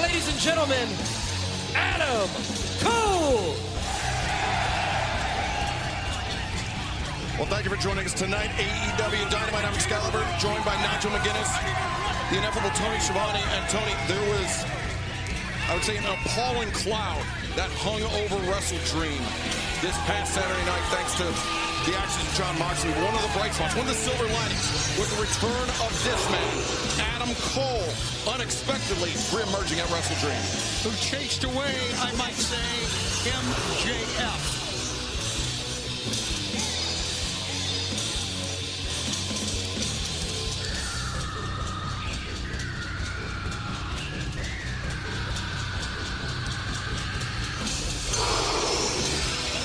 ladies and gentlemen, Adam Cole! Well, thank you for joining us tonight. AEW Dynamite, I'm Excalibur, joined by Nigel McGuinness, the ineffable Tony Schiavone. And Tony, there was, I would say, an appalling cloud that hung over Wrestle Dream this past Saturday night, thanks to the actions of Jon Moxley. One of the bright spots, one of the silver linings, was the return of this man, Adam Cole, unexpectedly re-emerging at Wrestle Dream. Who chased away, I might say, MJF.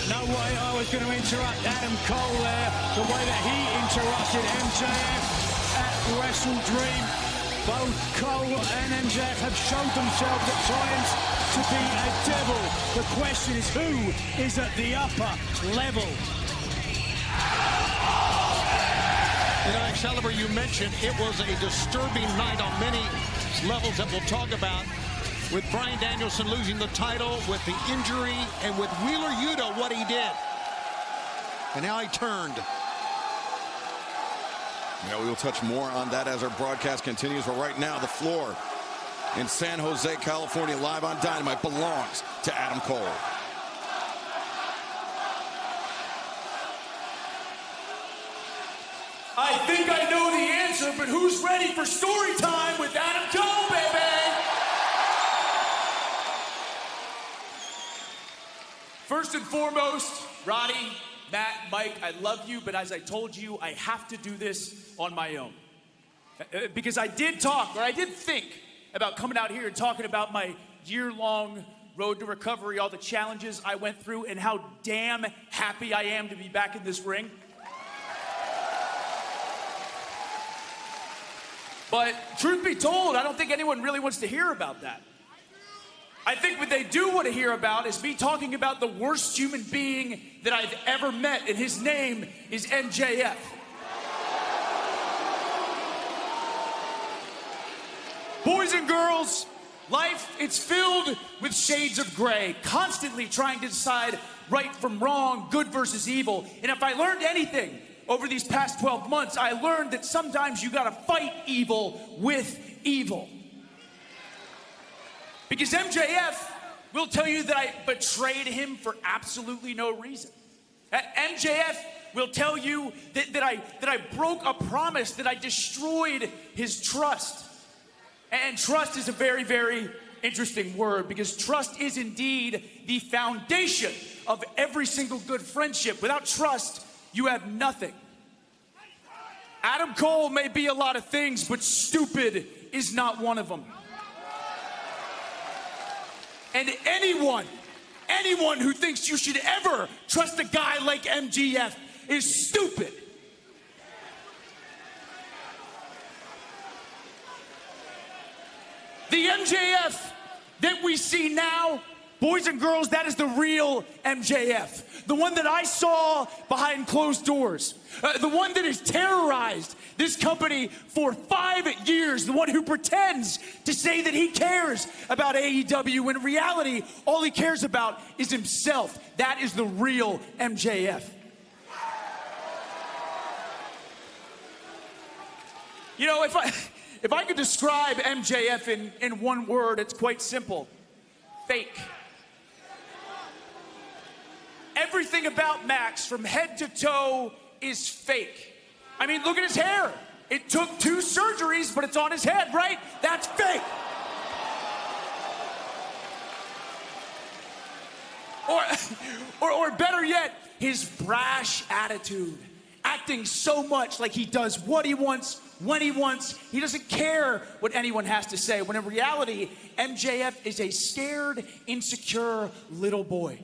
No way I was going to interrupt Adam Cole there, the way that he interrupted MJF at Wrestle Dream. Both Cole and MJF have showed themselves at times to be a devil. The question is, who is at the upper level? You know, Excalibur, you mentioned it was a disturbing night on many levels that we'll talk about. With Bryan Danielson losing the title, with the injury, and with Wheeler Yuta, what he did. And now he turned. Yeah, we will touch more on that as our broadcast continues. But right now, the floor in San Jose, California, live on Dynamite, belongs to Adam Cole. I think I know the answer, but who's ready for story time with Adam Cole, baby? First and foremost, Roddy, Matt, Mike, I love you, but as I told you, I have to do this on my own. Because I did think about coming out here and talking about my year-long road to recovery, all the challenges I went through, and how damn happy I am to be back in this ring. But truth be told, I don't think anyone really wants to hear about that. I think what they do want to hear about is me talking about the worst human being that I've ever met, and his name is MJF. Boys and girls, life, it's filled with shades of gray, constantly trying to decide right from wrong, good versus evil. And if I learned anything over these past 12 months, I learned that sometimes you gotta fight evil with evil. Because MJF will tell you that I betrayed him for absolutely no reason. MJF will tell you that I broke a promise, that I destroyed his trust. And trust is a very, very interesting word, because trust is indeed the foundation of every single good friendship. Without trust, you have nothing. Adam Cole may be a lot of things, but stupid is not one of them. And anyone who thinks you should ever trust a guy like MJF is stupid. The MJF that we see now, boys and girls, that is the real MJF. The one that I saw behind closed doors. The one that has terrorized this company for 5 years. The one who pretends to say that he cares about AEW, when in reality, all he cares about is himself. That is the real MJF. You know, if I could describe MJF in one word, it's quite simple. Fake. Everything about Max, from head to toe, is fake. I mean, look at his hair. It took 2 surgeries, but it's on his head, right? That's fake. Or better yet, his brash attitude. Acting so much like he does what he wants, when he wants. He doesn't care what anyone has to say, when in reality, MJF is a scared, insecure little boy.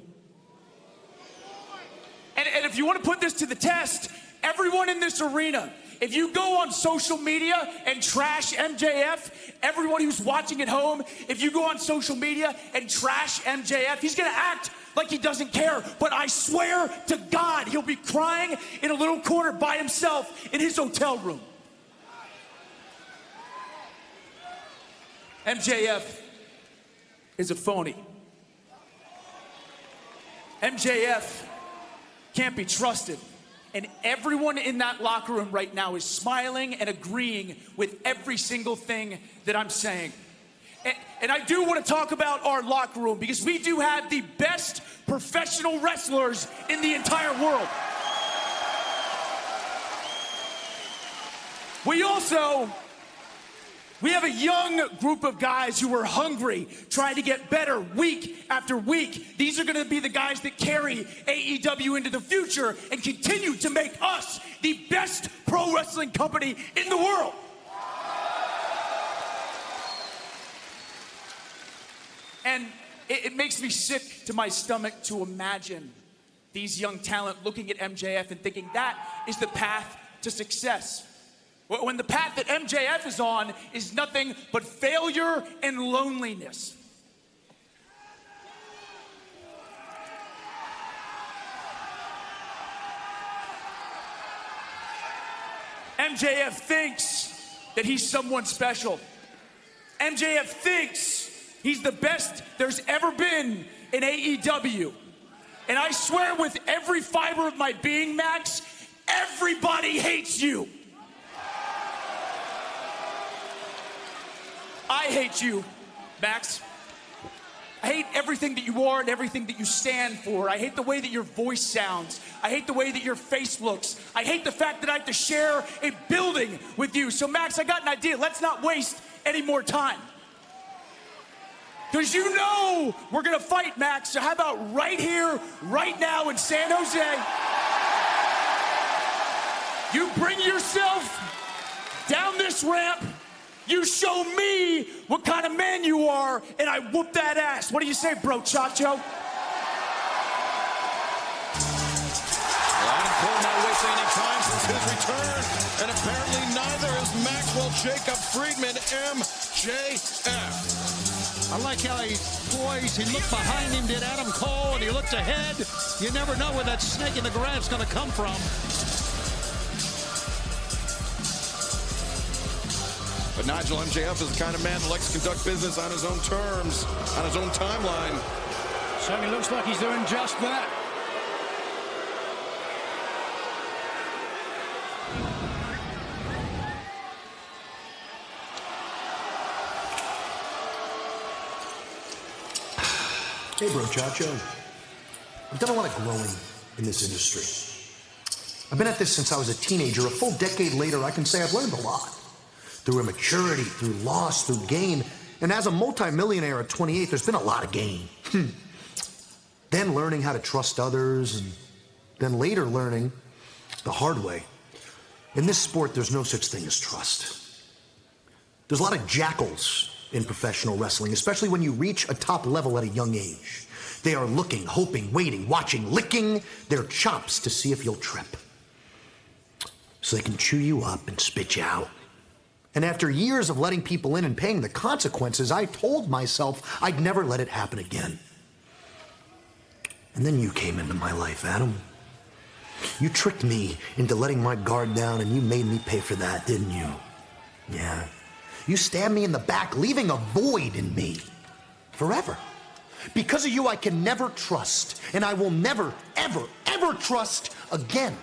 And if you want to put this to the test, everyone in this arena, if you go on social media and trash MJF, everyone who's watching at home, if you go on social media and trash MJF, he's gonna act like he doesn't care. But I swear to God, he'll be crying in a little corner by himself in his hotel room. MJF is a phony. MJF can't be trusted. And everyone in that locker room right now is smiling and agreeing with every single thing that I'm saying. And I do want to talk about our locker room because we do have the best professional wrestlers in the entire world. We have a young group of guys who are hungry, trying to get better week after week. These are going to be the guys that carry AEW into the future and continue to make us the best pro wrestling company in the world. And it makes me sick to my stomach to imagine these young talent looking at MJF and thinking that is the path to success. When the path that MJF is on is nothing but failure and loneliness. MJF thinks that he's someone special. MJF thinks he's the best there's ever been in AEW. And I swear with every fiber of my being, Max, everybody hates you. I hate you, Max. I hate everything that you are and everything that you stand for. I hate the way that your voice sounds. I hate the way that your face looks. I hate the fact that I have to share a building with you. So, Max, I got an idea. Let's not waste any more time. Because you know we're going to fight, Max. So how about right here, right now in San Jose? You bring yourself down this ramp. You show me what kind of man you are, and I whoop that ass. What do you say, bro, Chacho? Adam Cole not wasting any time since his return, and apparently neither is Maxwell Jacob Friedman, MJF. I like how he's poised. He looked behind him, did Adam Cole, and he looked ahead. You never know where that snake in the grass is going to come from. But Nigel, MJF is the kind of man that likes to conduct business on his own terms, on his own timeline. Certainly looks like he's doing just that. Hey, bro, Chacho. I've done a lot of growing in this industry. I've been at this since I was a teenager. A full decade later, I can say I've learned a lot. Through immaturity, through loss, through gain. And as a multimillionaire at 28, there's been a lot of gain. Then learning how to trust others, and then later learning the hard way. In this sport, there's no such thing as trust. There's a lot of jackals in professional wrestling, especially when you reach a top level at a young age. They are looking, hoping, waiting, watching, licking their chops to see if you'll trip. So they can chew you up and spit you out. And after years of letting people in and paying the consequences, I told myself I'd never let it happen again. And then you came into my life, Adam. You tricked me into letting my guard down, and you made me pay for that, didn't you? Yeah. You stabbed me in the back, leaving a void in me. Forever. Because of you, I can never trust, and I will never, ever, ever trust again.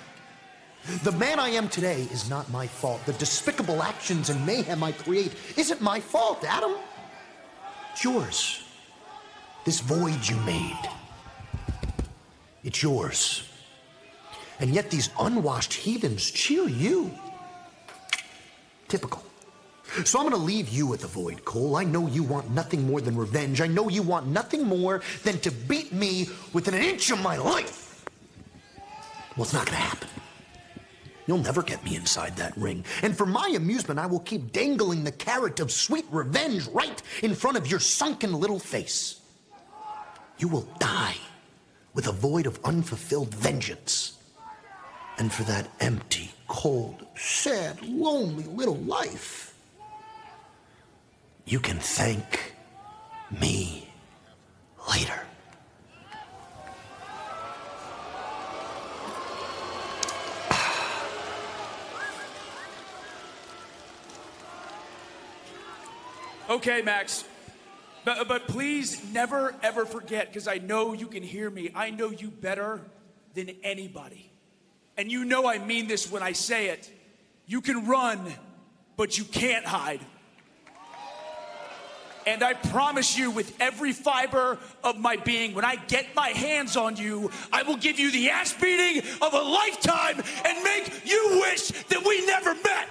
The man I am today is not my fault. The despicable actions and mayhem I create isn't my fault, Adam. It's yours. This void you made. It's yours. And yet these unwashed heathens cheer you. Typical. So I'm going to leave you at the void, Cole. I know you want nothing more than revenge. I know you want nothing more than to beat me within an inch of my life. Well, it's not going to happen. You'll never get me inside that ring. And for my amusement, I will keep dangling the carrot of sweet revenge right in front of your sunken little face. You will die with a void of unfulfilled vengeance. And for that empty, cold, sad, lonely little life, you can thank me later. Okay, Max. But please never, ever forget, because I know you can hear me. I know you better than anybody. And you know I mean this when I say it. You can run, but you can't hide. And I promise you with every fiber of my being, when I get my hands on you, I will give you the ass beating of a lifetime and make you wish that we never met.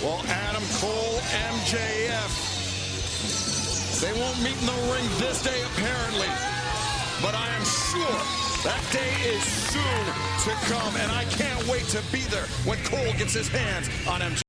Well, Adam Cole, MJF, they won't meet in the ring this day apparently, but I am sure that day is soon to come, and I can't wait to be there when Cole gets his hands on MJF.